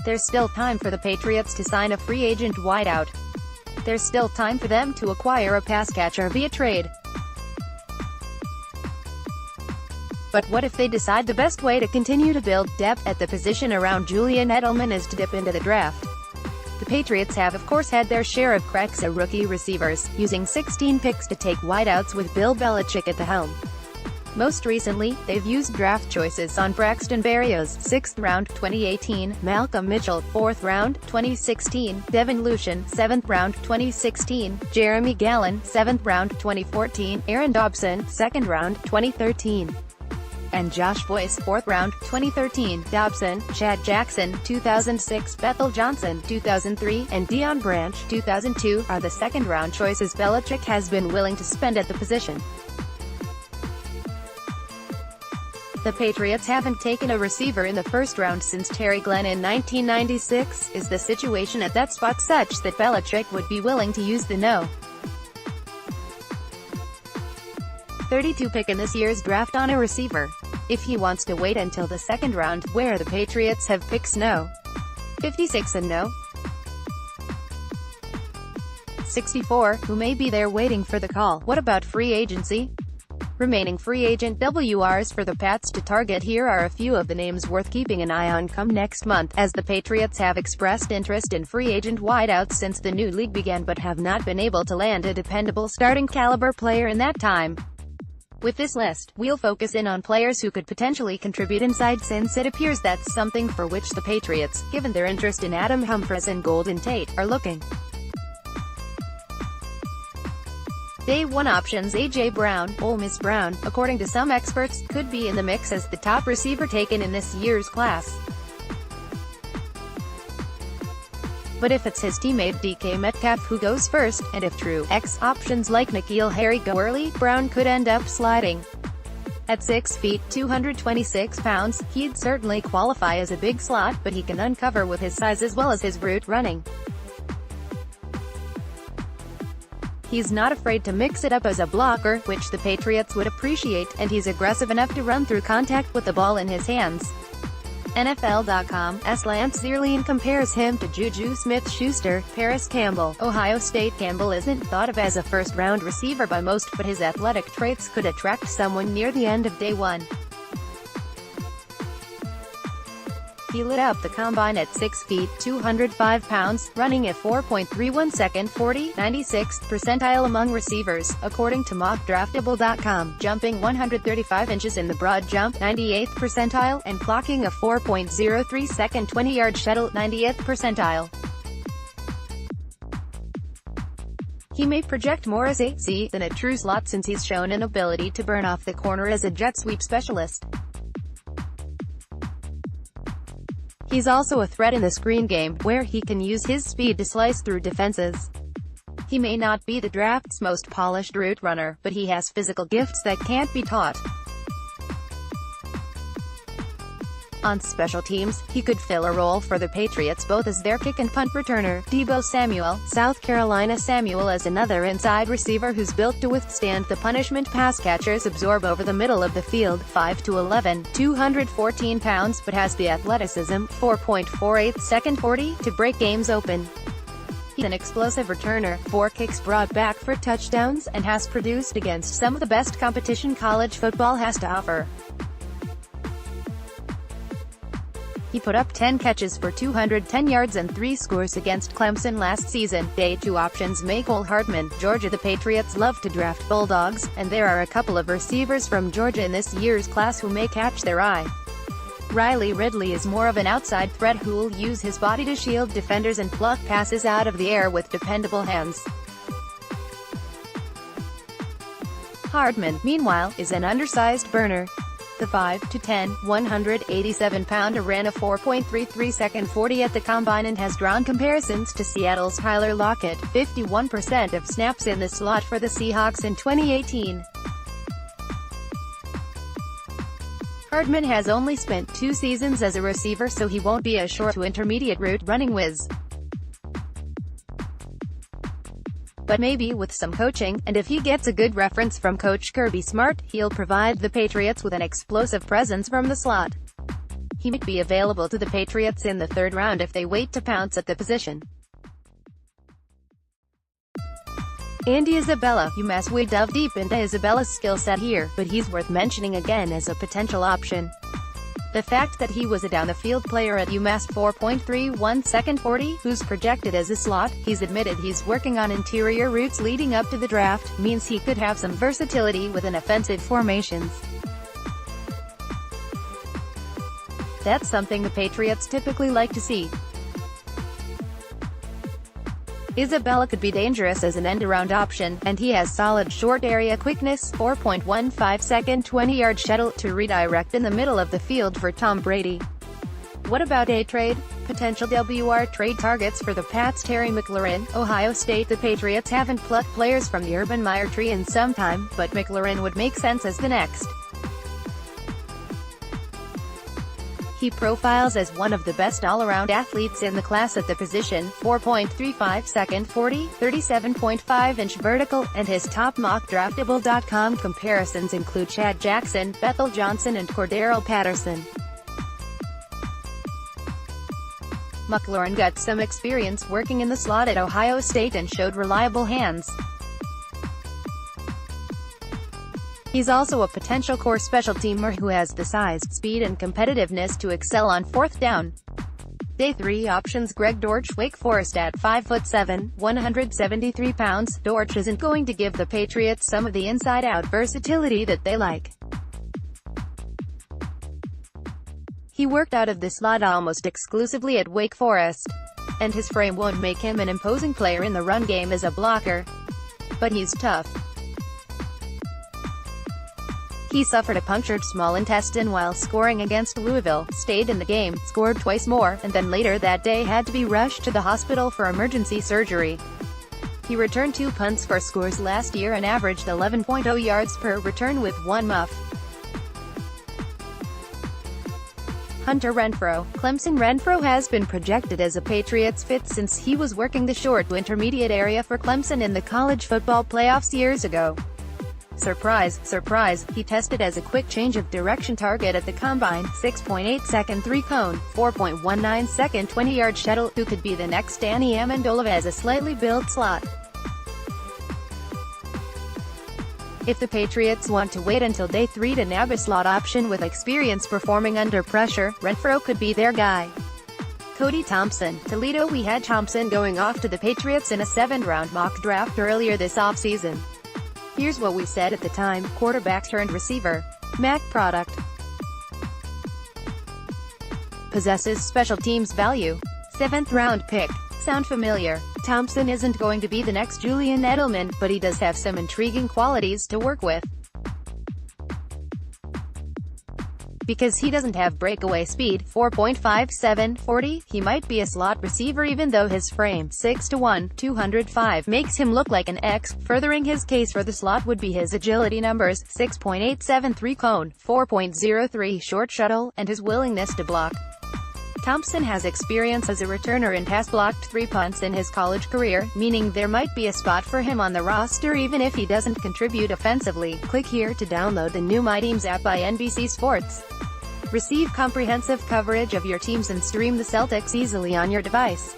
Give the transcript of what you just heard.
There's still time for the Patriots to sign a free agent wideout. There's still time for them to acquire a pass catcher via trade. But what if they decide the best way to continue to build depth at the position around Julian Edelman is to dip into the draft? The Patriots have of course had their share of cracks at rookie receivers, using 16 picks to take wideouts with Bill Belichick at the helm. Most recently, they've used draft choices on Braxton Berrios, 6th round, 2018, Malcolm Mitchell, 4th round, 2016, Devin Lucien, 7th round, 2016, Jeremy Gallen, 7th round, 2014, Aaron Dobson, 2nd round, 2013. And Josh Boyce, 4th round, 2013, Dobson, Chad Jackson, 2006, Bethel Johnson, 2003, and Deion Branch, 2002, are the second-round choices Belichick has been willing to spend at the position. The Patriots haven't taken a receiver in the first round since Terry Glenn in 1996. Is the situation at that spot such that Belichick would be willing to use the No. 32 pick in this year's draft on a receiver? If he wants to wait until the second round, where the Patriots have picks No. 56 and No. 64, who may be there waiting for the call? What about free agency? Remaining free agent WRs for the Pats to target. Here are a few of the names worth keeping an eye on come next month, as the Patriots have expressed interest in free agent wideouts since the new league began but have not been able to land a dependable starting caliber player in that time. With this list, we'll focus in on players who could potentially contribute inside, since it appears that's something for which the Patriots, given their interest in Adam Humphries and Golden Tate, are looking. Day 1 options. A.J. Brown, Ole Miss Brown, according to some experts, could be in the mix as the top receiver taken in this year's class. But if it's his teammate DK Metcalf who goes first, and if true, X options like N'Keal Harry go early, Brown could end up sliding. At 6 feet, 226 pounds, he'd certainly qualify as a big slot, but he can uncover with his size as well as his route running. He's not afraid to mix it up as a blocker, which the Patriots would appreciate, and he's aggressive enough to run through contact with the ball in his hands. NFL.com's Lance Zierlein compares him to Juju Smith-Schuster. Paris Campbell, Ohio State. Campbell isn't thought of as a first-round receiver by most, but his athletic traits could attract someone near the end of day 1. He lit up the combine at 6 feet, 205 pounds, running a 4.31 second 96th percentile among receivers, according to mockdraftable.com, jumping 135 inches in the broad jump, 98th percentile, and clocking a 4.03 second 20-yard shuttle, 90th percentile. He may project more as a C than a true slot, since he's shown an ability to burn off the corner as a jet sweep specialist. He's also a threat in the screen game, where he can use his speed to slice through defenses. He may not be the draft's most polished route runner, but he has physical gifts that can't be taught. On special teams, he could fill a role for the Patriots both as their kick and punt returner. Deebo Samuel, South Carolina. Samuel is another inside receiver who's built to withstand the punishment pass catchers absorb over the middle of the field, 5'11", 214 pounds, but has the athleticism, 4.48 second 40, to break games open. He's an explosive returner, 4 kicks brought back for touchdowns, and has produced against some of the best competition college football has to offer. He put up 10 catches for 210 yards and 3 scores against Clemson last season. Day 2 options. Mecole Hardman, Georgia. The Patriots love to draft Bulldogs, and there are a couple of receivers from Georgia in this year's class who may catch their eye. Riley Ridley is more of an outside threat who'll use his body to shield defenders and pluck passes out of the air with dependable hands. Hardman, meanwhile, is an undersized burner. The 5'10", 187-pounder ran a 4.33 second 40 at the combine and has drawn comparisons to Seattle's Tyler Lockett, 51% of snaps in the slot for the Seahawks in 2018. Hardman has only spent 2 seasons as a receiver, so he won't be a short to intermediate route running whiz. But maybe with some coaching, and if he gets a good reference from Coach Kirby Smart, he'll provide the Patriots with an explosive presence from the slot. He might be available to the Patriots in the third round if they wait to pounce at the position. Andy Isabella. You must delve deep into Isabella's skill set here, but he's worth mentioning again as a potential option. The fact that he was a down-the-field player at UMass 4.31 second 40, who's projected as a slot, he's admitted he's working on interior routes leading up to the draft, means he could have some versatility within offensive formations. That's something the Patriots typically like to see. Isabella could be dangerous as an end-around option, and he has solid short area quickness, 4.15 second 20-yard shuttle, to redirect in the middle of the field for Tom Brady. What about a trade? Potential WR trade targets for the Pats. Terry McLaurin, Ohio State. The Patriots haven't plucked players from the Urban Meyer tree in some time, but McLaurin would make sense as the next. He profiles as one of the best all-around athletes in the class at the position, 4.35 second 40, 37.5-inch vertical, and his top mock draftable.com comparisons include Chad Jackson, Bethel Johnson and Cordero Patterson. McLaurin got some experience working in the slot at Ohio State and showed reliable hands. He's also a potential core special teamer who has the size, speed and competitiveness to excel on fourth down. Day 3 options. Greg Dortch, Wake Forest. At 5'7", 173 pounds, Dortch isn't going to give the Patriots some of the inside-out versatility that they like. He worked out of the slot almost exclusively at Wake Forest, and his frame won't make him an imposing player in the run game as a blocker. But he's tough. He suffered a punctured small intestine while scoring against Louisville, stayed in the game, scored twice more, and then later that day had to be rushed to the hospital for emergency surgery. He returned 2 punts for scores last year and averaged 11.0 yards per return with 1 muff. Hunter Renfrow, Clemson. Renfrow has been projected as a Patriots fit since he was working the short to intermediate area for Clemson in the college football playoffs years ago. Surprise, surprise, he tested as a quick change of direction target at the Combine, 6.8 second 3-cone, 4.19 second 20-yard shuttle, who could be the next Danny Amendola as a slightly built slot. If the Patriots want to wait until day 3 to nab a slot option with experience performing under pressure, Renfrow could be their guy. Cody Thompson, Toledo. We had Thompson going off to the Patriots in a 7th-round mock draft earlier this offseason. Here's what we said at the time: quarterback turned receiver. Mac product. Possesses special teams value. 7th-round pick. Sound familiar? Thompson isn't going to be the next Julian Edelman, but he does have some intriguing qualities to work with. Because he doesn't have breakaway speed, 4.57 40, he might be a slot receiver even though his frame, 6'1", 205, makes him look like an X. Furthering his case for the slot would be his agility numbers, 6.87 3-cone, 4.03 short shuttle, and his willingness to block. Thompson has experience as a returner and has blocked 3 punts in his college career, meaning there might be a spot for him on the roster even if he doesn't contribute offensively. Click here to download the new My Teams app by NBC Sports. Receive comprehensive coverage of your teams and stream the Celtics easily on your device.